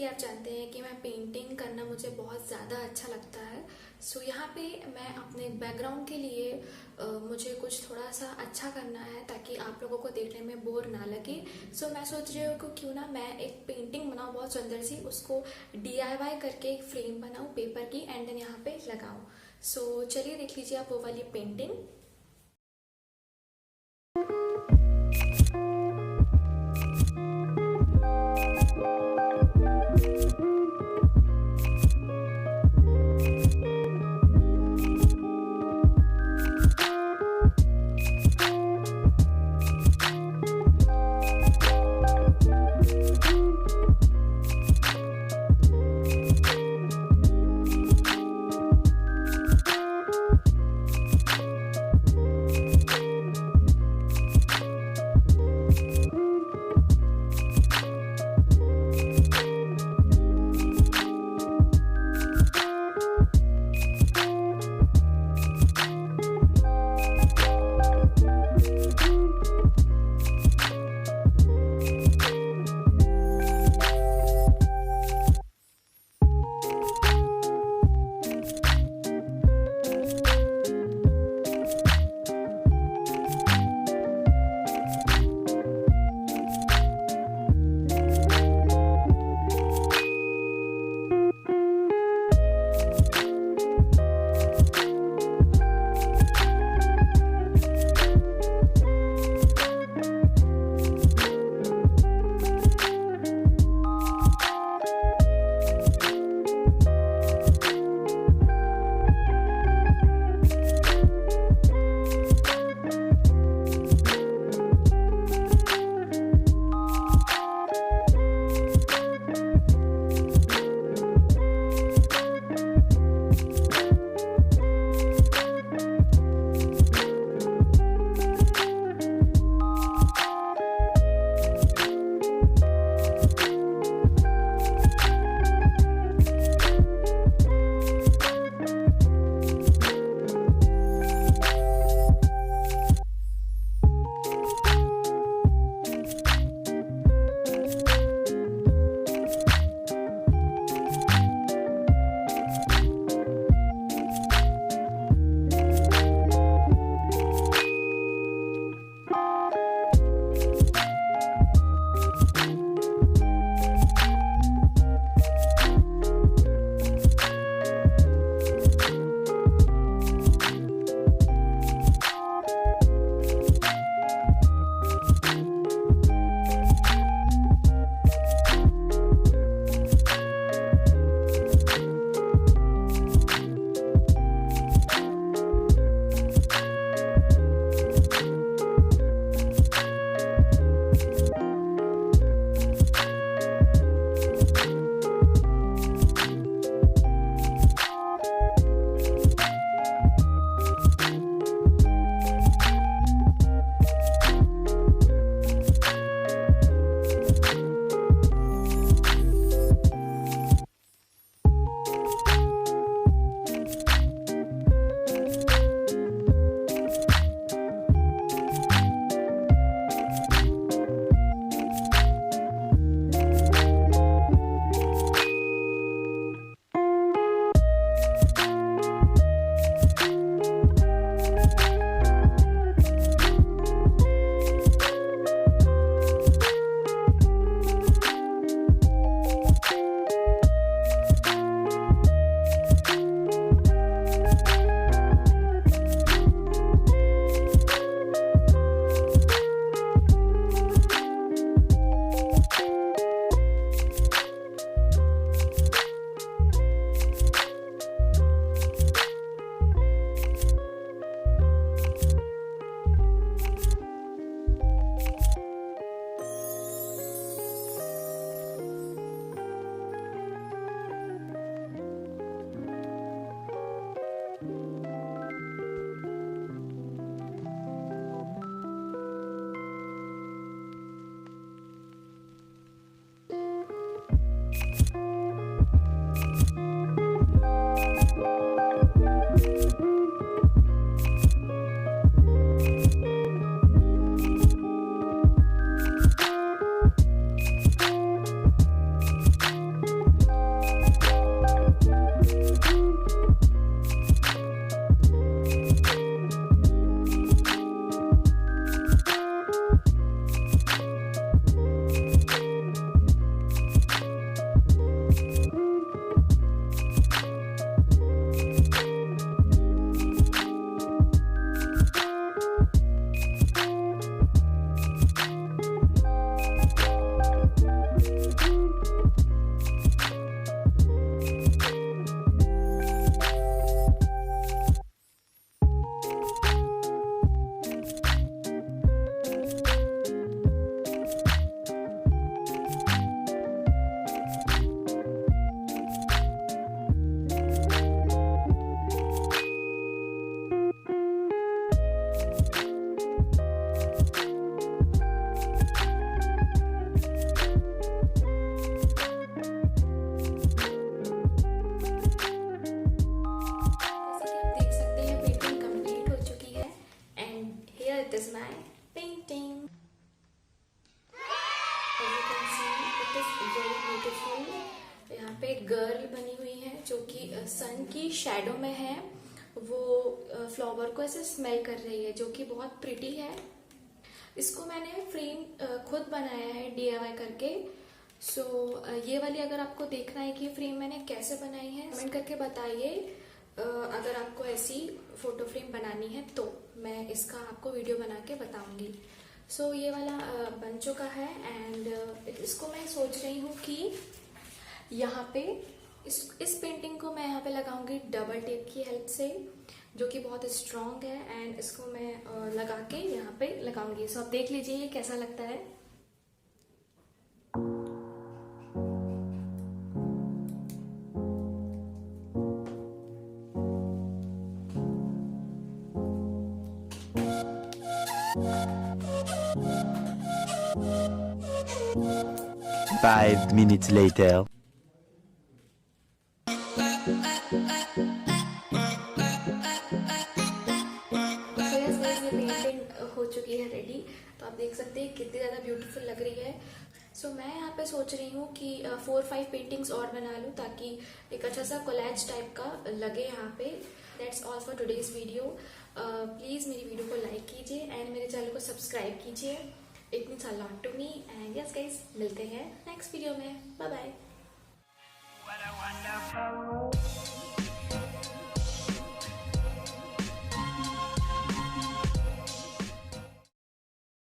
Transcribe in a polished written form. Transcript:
आप जानते हैं कि मैं पेंटिंग करना मुझे बहुत ज़्यादा अच्छा लगता है। सो यहाँ पे मैं अपने बैकग्राउंड के लिए मुझे कुछ थोड़ा सा अच्छा करना है ताकि आप लोगों को देखने में बोर ना लगे। सो मैं सोच रही हूँ कि क्यों ना मैं एक पेंटिंग बनाऊँ बहुत सुंदर सी, उसको DIY करके एक फ्रेम बनाऊँ पेपर की एंड देन यहाँ पे लगाऊँ। सो चलिए देख लीजिए आप वो वाली पेंटिंग। सन की शेडो में है, वो फ्लावर को ऐसे स्मेल कर रही है, जो कि बहुत प्रिटी है। इसको मैंने फ्रेम खुद बनाया है DIY करके। सो ये वाली अगर आपको देखना है कि फ्रेम मैंने कैसे बनाई है, कमेंट करके बताइए। अगर आपको ऐसी फोटो फ्रेम बनानी है तो मैं इसका आपको वीडियो बना के बताऊंगी। सो ये वाला बन चुका है एंड इसको मैं सोच रही हूँ कि यहाँ पे इस पेंटिंग को मैं यहाँ पे लगाऊंगी डबल टेप की हेल्प से, जो कि बहुत स्ट्रॉन्ग है। एंड इसको मैं लगा के यहाँ पे लगाऊंगी। सो आप देख लीजिए ये कैसा लगता है। Five minutes later. ये पेंटिंग हो चुकी है रेडी। तो आप देख सकते हैं कितनी ज़्यादा ब्यूटीफुल लग रही है। सो मैं यहाँ पे सोच रही हूँ कि 4-5 पेंटिंग्स और बना लूँ ताकि एक अच्छा सा कोलैज टाइप का लगे यहाँ पे। That's all for today's video. Please मेरी वीडियो को लाइक कीजिए एंड मेरे चैनल को सब्सक्राइब कीजिए। It means a lot to me. And yes guys, मिलते हैं नेक्स्ट वीडियो में। Bye bye.